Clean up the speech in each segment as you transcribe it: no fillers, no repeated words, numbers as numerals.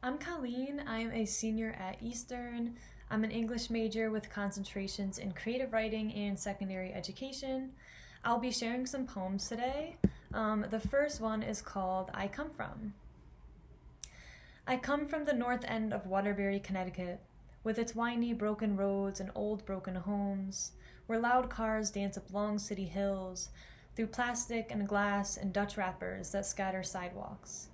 I'm Colleen. I'm a senior at Eastern. I'm an English major with concentrations in creative writing and secondary education. I'll be sharing some poems today. The first one is called I Come From. I come from the north end of Waterbury, Connecticut, with its windy broken roads and old broken homes, where loud cars dance up long city hills, through plastic and glass and Dutch wrappers that scatter sidewalks.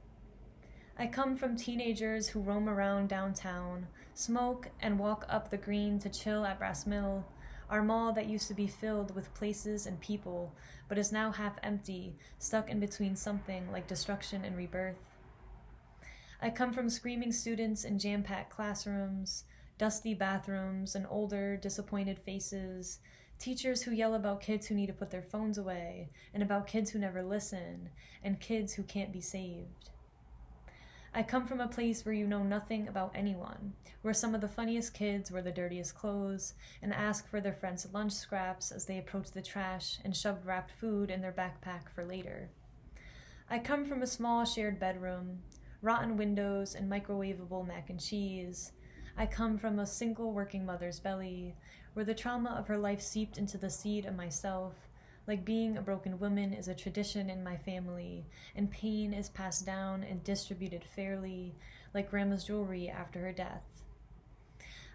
I come from teenagers who roam around downtown, smoke, and walk up the green to chill at Brass Mill, our mall that used to be filled with places and people, but is now half empty, stuck in between something like destruction and rebirth. I come from screaming students in jam-packed classrooms, dusty bathrooms, and older, disappointed faces, teachers who yell about kids who need to put their phones away, and about kids who never listen, and kids who can't be saved. I come from a place where you know nothing about anyone, where some of the funniest kids wear the dirtiest clothes and ask for their friends' lunch scraps as they approach the trash and shove wrapped food in their backpack for later. I come from a small shared bedroom, rotten windows and microwavable mac and cheese. I come from a single working mother's belly, where the trauma of her life seeped into the seed of myself, like being a broken woman is a tradition in my family, and pain is passed down and distributed fairly, like grandma's jewelry after her death.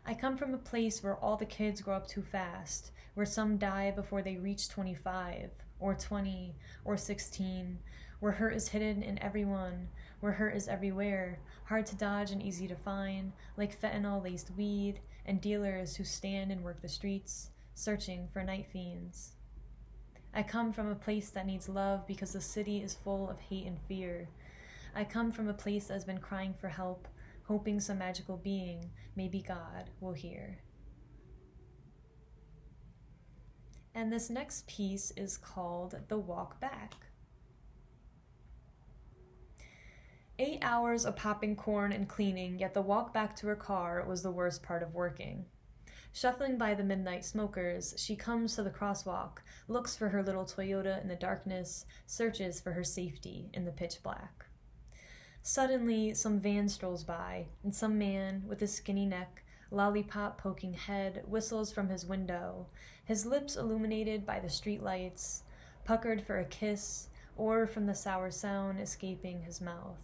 I come from a place where all the kids grow up too fast, where some die before they reach 25, or 20, or 16, where hurt is hidden in everyone, where hurt is everywhere, hard to dodge and easy to find, like fentanyl-laced weed, and dealers who stand and work the streets, searching for night fiends. I come from a place that needs love because the city is full of hate and fear. I come from a place that has been crying for help, hoping some magical being, maybe God, will hear. And this next piece is called The Walk Back. 8 hours of popping corn and cleaning, yet the walk back to her car was the worst part of working. Shuffling by the midnight smokers, she comes to the crosswalk, looks for her little Toyota in the darkness, searches for her safety in the pitch black. Suddenly, some van strolls by, and some man with a skinny neck, lollipop poking head, whistles from his window, his lips illuminated by the street lights, puckered for a kiss, or from the sour sound escaping his mouth.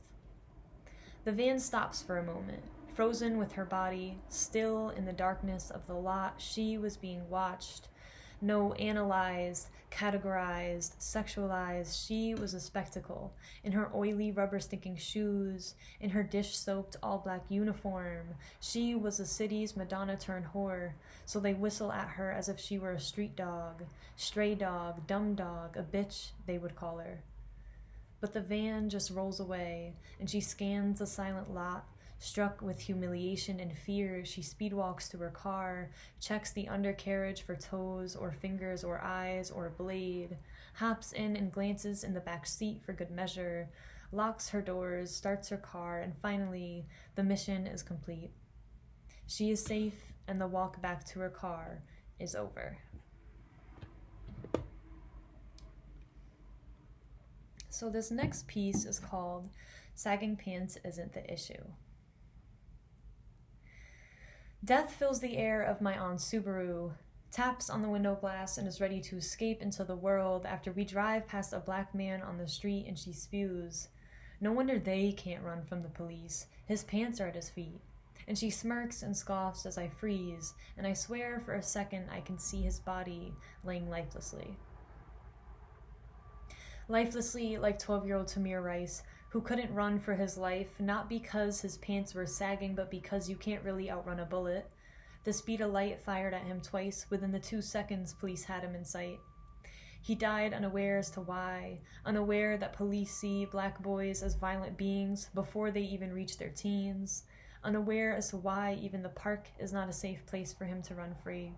The van stops for a moment. Frozen with her body, still in the darkness of the lot, she was being watched. No analyzed, categorized, sexualized, she was a spectacle. In her oily rubber-stinking shoes, in her dish-soaked all-black uniform, she was the city's Madonna-turned-whore, so they whistle at her as if she were a street dog, stray dog, dumb dog, a bitch, they would call her. But the van just rolls away, and she scans the silent lot. Struck with humiliation and fear, she speedwalks to her car, checks the undercarriage for toes or fingers or eyes or a blade, hops in and glances in the back seat for good measure, locks her doors, starts her car, and finally, the mission is complete. She is safe, and the walk back to her car is over. So this next piece is called Sagging Pants Isn't the Issue. Death fills the air of my aunt's Subaru, taps on the window glass and is ready to escape into the world after we drive past a black man on the street and she spews. No wonder they can't run from the police. His pants are at his feet. And she smirks and scoffs as I freeze, and I swear for a second I can see his body laying lifelessly. Lifelessly like 12-year-old Tamir Rice, who couldn't run for his life, not because his pants were sagging, but because you can't really outrun a bullet. The speed of light fired at him twice within the 2 seconds police had him in sight. He died unaware as to why, unaware that police see black boys as violent beings before they even reach their teens, unaware as to why even the park is not a safe place for him to run free.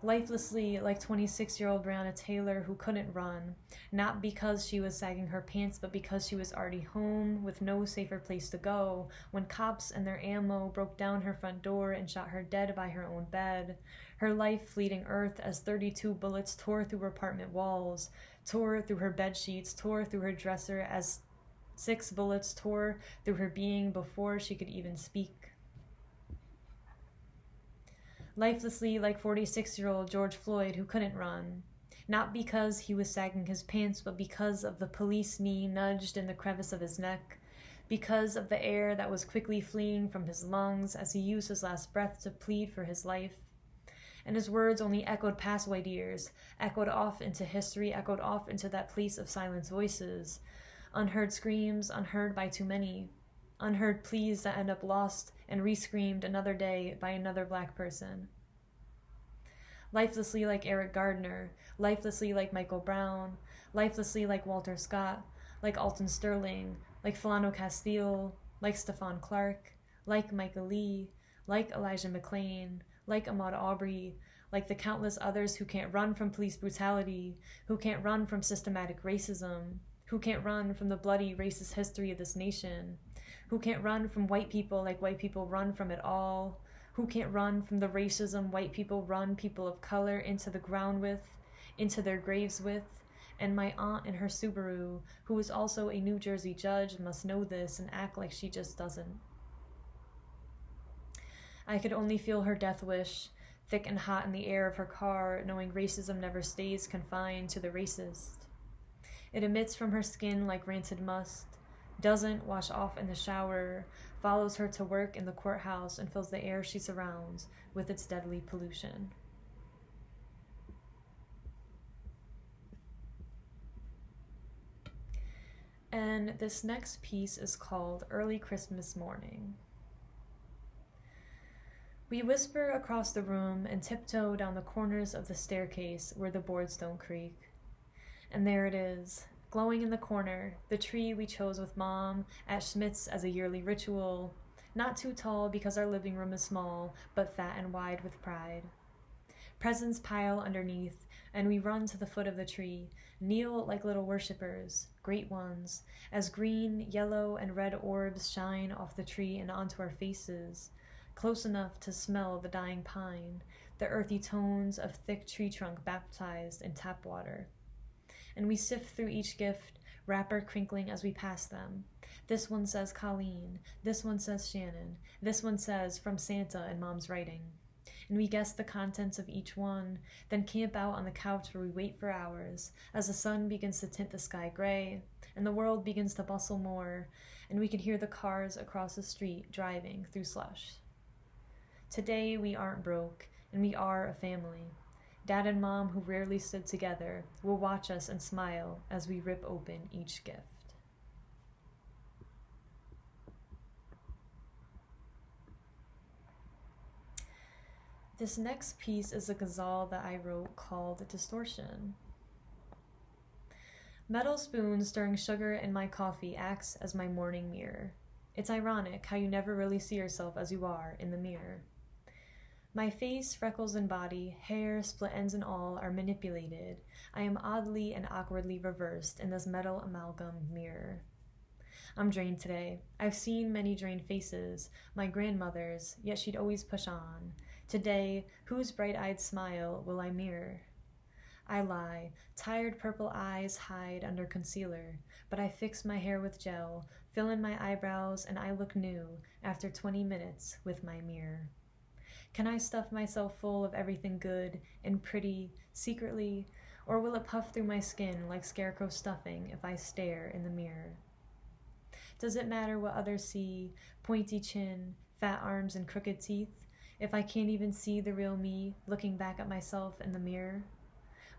Lifelessly like 26-year-old Breonna Taylor, who couldn't run, not because she was sagging her pants, but because she was already home with no safer place to go when cops and their ammo broke down her front door and shot her dead by her own bed, her life fleeting earth as 32 bullets tore through her apartment walls, tore through her bed sheets, tore through her dresser as 6 bullets tore through her being before she could even speak. Lifelessly like 46-year-old George Floyd, who couldn't run. Not because he was sagging his pants, but because of the police knee nudged in the crevice of his neck, because of the air that was quickly fleeing from his lungs as he used his last breath to plead for his life. And his words only echoed past white ears, echoed off into history, echoed off into that place of silenced voices. Unheard screams, unheard by too many. Unheard pleas that end up lost and re-screamed another day by another Black person. Lifelessly like Eric Gardner, lifelessly like Michael Brown, lifelessly like Walter Scott, like Alton Sterling, like Philando Castile, like Stephon Clark, like Micah Lee, like Elijah McClain, like Ahmaud Arbery, like the countless others who can't run from police brutality, who can't run from systematic racism, who can't run from the bloody racist history of this nation, who can't run from white people like white people run from it all, who can't run from the racism white people run people of color into the ground with, into their graves with, and my aunt in her Subaru, who is also a New Jersey judge, must know this and act like she just doesn't. I could only feel her death wish, thick and hot in the air of her car, knowing racism never stays confined to the racist. It emits from her skin like rancid must, doesn't wash off in the shower, follows her to work in the courthouse, and fills the air she surrounds with its deadly pollution. And this next piece is called Early Christmas Morning. We whisper across the room and tiptoe down the corners of the staircase where the boards don't creak. And there it is, glowing in the corner, the tree we chose with Mom at Schmidt's as a yearly ritual, not too tall because our living room is small, but fat and wide with pride. Presents pile underneath, and we run to the foot of the tree, kneel like little worshippers, great ones, as green, yellow, and red orbs shine off the tree and onto our faces, close enough to smell the dying pine, the earthy tones of thick tree trunk baptized in tap water. And we sift through each gift, wrapper crinkling as we pass them. This one says Colleen, this one says Shannon, this one says from Santa in Mom's writing. And we guess the contents of each one, then camp out on the couch where we wait for hours as the sun begins to tint the sky gray and the world begins to bustle more, and we can hear the cars across the street driving through slush. Today we aren't broke, and we are a family. Dad and Mom, who rarely stood together, will watch us and smile as we rip open each gift. This next piece is a ghazal that I wrote called Distortion. Metal spoon stirring sugar in my coffee acts as my morning mirror. It's ironic how you never really see yourself as you are in the mirror. My face, freckles, and body, hair, split ends and all, are manipulated. I am oddly and awkwardly reversed in this metal amalgam mirror. I'm drained today. I've seen many drained faces, my grandmother's, yet she'd always push on. Today, whose bright-eyed smile will I mirror? I lie. Tired purple eyes hide under concealer, but I fix my hair with gel, fill in my eyebrows, and I look new after 20 minutes with my mirror. Can I stuff myself full of everything good and pretty secretly, or will it puff through my skin like scarecrow stuffing if I stare in the mirror? Does it matter what others see, pointy chin, fat arms, and crooked teeth, if I can't even see the real me looking back at myself in the mirror?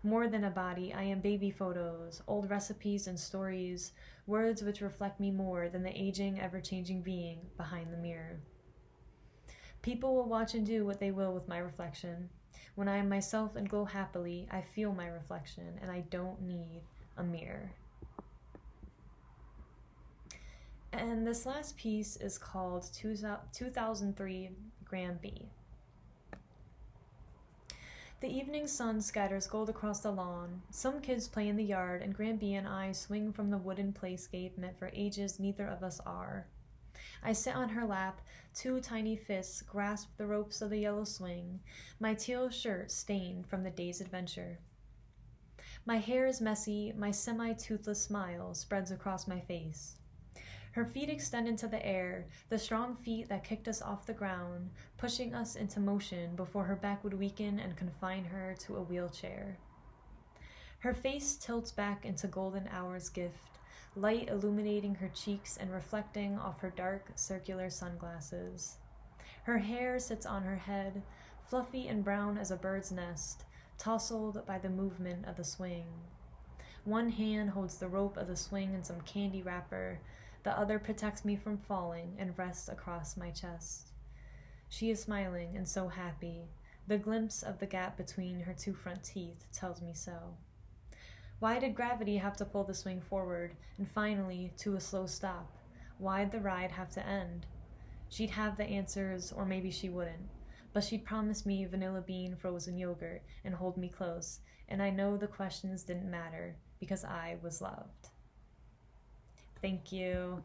More than a body, I am baby photos, old recipes and stories, words which reflect me more than the aging, ever-changing being behind the mirror. People will watch and do what they will with my reflection. When I am myself and glow happily, I feel my reflection, and I don't need a mirror. And this last piece is called 2003 Gram B. The evening sun scatters gold across the lawn. Some kids play in the yard, and Granby and I swing from the wooden playscape meant for ages neither of us are. I sit on her lap, two tiny fists grasp the ropes of the yellow swing, my teal shirt stained from the day's adventure. My hair is messy, my semi-toothless smile spreads across my face. Her feet extend into the air, the strong feet that kicked us off the ground, pushing us into motion before her back would weaken and confine her to a wheelchair. Her face tilts back into golden hour's gift, light illuminating her cheeks and reflecting off her dark, circular sunglasses. Her hair sits on her head, fluffy and brown as a bird's nest, tousled by the movement of the swing. One hand holds the rope of the swing and some candy wrapper, the other protects me from falling and rests across my chest. She is smiling and so happy. The glimpse of the gap between her two front teeth tells me so. Why did gravity have to pull the swing forward and finally to a slow stop? Why'd the ride have to end? She'd have the answers, or maybe she wouldn't, but she'd promise me vanilla bean frozen yogurt and hold me close, and I know the questions didn't matter because I was loved. Thank you.